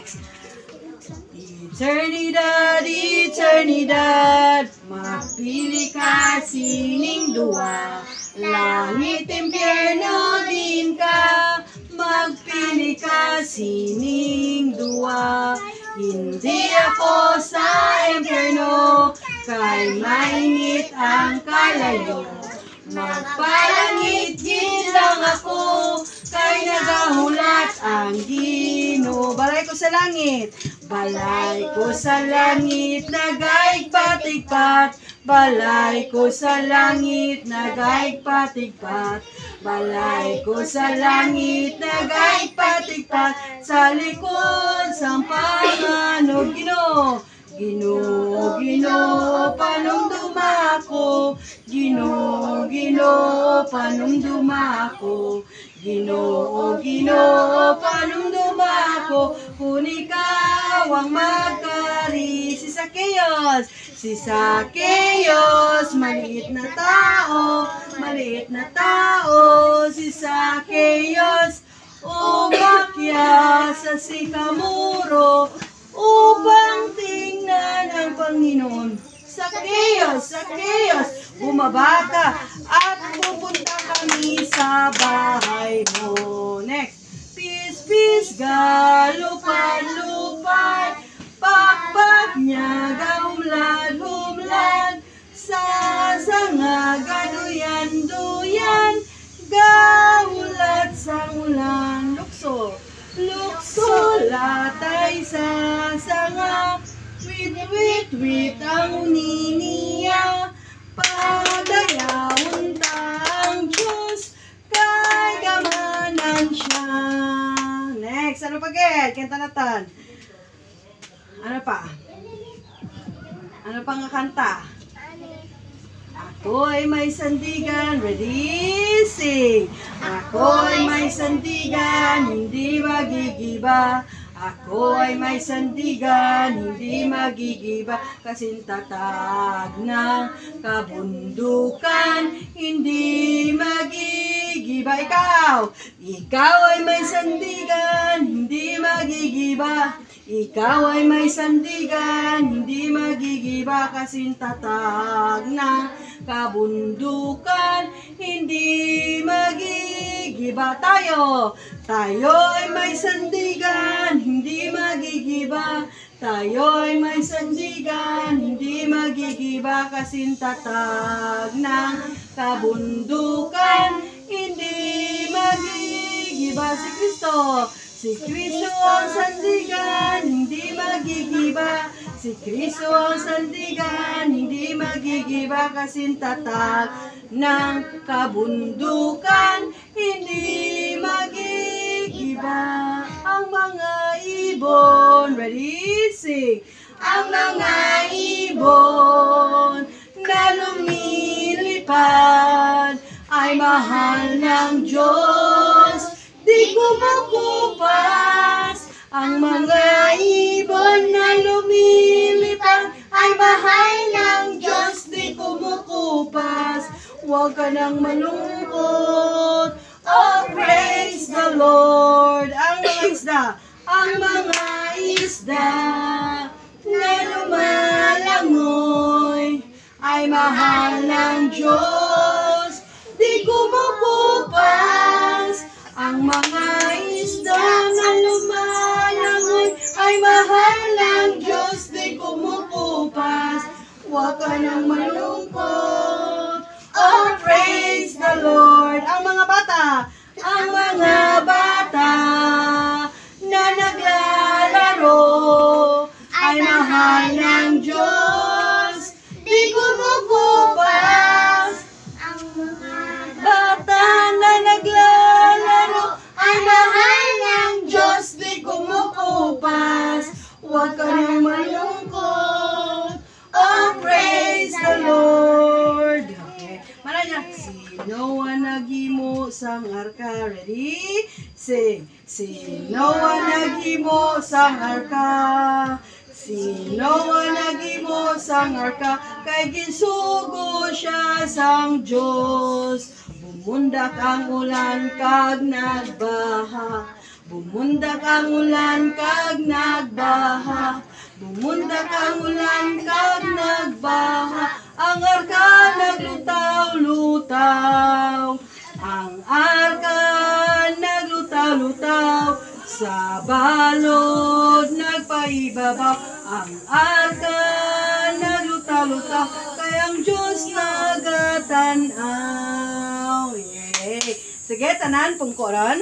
Next. Eternidad, eternidad, magpili ka sining dua. Langit, impyerno din ka, magpili ka sining dua. Hindi ako sa impyerno, kay mainit ang kalayo. Magpalangit din lang ako, kay nagahulat ang Ginoo. Balay ko sa langit, balay ko sa langit, nagaigpatigpat. Balay ko sa langit, nagaigpatigpat. Balay ko sa langit, nagaigpatigpat. Sa likod sang Panginoon, Ginoo. Ginoo, Ginoo, panumduma ako. Ginoo, Ginoo, panumduma ako. Ginoo, Ginoo, panumduma ako. Kung ikaw ang magkari. Si Zacchaeus, si Zacchaeus, maliit na tao, maliit na tao. Si Zacchaeus, umakyat sa sikamuro upang tingnan ang Panginoon. Zacchaeus, Zacchaeus, bumaba ka at pupunta kami sa bahay mo. Next. Peace, peace, galupad, lupad, pakpak niya, gaumlad, humlad, sa sanga, gaduyan, duyan, gaulat sa ulan. Lukso, lukso, latay sa sanga, wit, ang uniniya, padayawon ta ang Diyos, kay gamanan siya. Next, ano pa ged? Kanta natan. Ano pa? Ano pa nga kanta? Ako'y may sandigan, ready, sing. Ako'y may sandigan, hindi magigiba. Ako'y may sandigan, hindi magigiba. Kasintatag ng kabundukan, hindi magigiba. Ikaw ay may sandigan, hindi magigiba. Ikaw ay may sandigan, hindi magigiba. Kasintatag ng kabundukan, hindi magigiba. Tayo ay may sandigan, hindi magigiba. Tayo ay may sandigan, hindi magigiba. Kasintatag ng kabundukan, hindi magigiba. Si Kristo, si Kristo ang sandigan, hindi magigiba. Si Kristo ang sandigan, hindi magigiba. Kasintatag ng kabundukan, hindi magigiba. Ang mga ibon, ready, sing. Ang mga ibon na lumilipad ay mahal ng Diyos, di kumukupas. Ang mga ibon na lumilipad ay mahal ng Diyos, di kumukupas. Huwag ka nang malungkot, oh praise the Lord. Ang mga isda na lumalangoy ay mahal ng Diyos, di kumukupas. Ang mga isda na lumalangoy ay mahal ng Diyos, di kumukupas. Huwag ka nang malungkot, oh praise the Lord. Ang mga bata na naglalaro ay mahal ng Diyos, di kumukupas. Ang mga bata na naglalaro ay mahal ng Diyos, di kumukupas. Huwag ka nang malungkot, oh praise the Lord. Okay. Maranya. Sino ang naghimo sang arka? Ready? Sing. Sino ang naghimo sang arka? Sino ang naghimo sang arka? Kay ginsugo siya sang Diyos. Bumundak ang ulan kag nagbaha. Bumundak ang ulan kag nagbaha. Bumundak ang ulan kag nagbaha. Ang arka naglutaw-lutaw. Ang arka naglutaw-lutaw. Sa balod nagpaibabaw. Ang arka naglutaw-lutaw. Kay ang Diyos nagatanaw. Yay! Sige, tanan, pungkoron.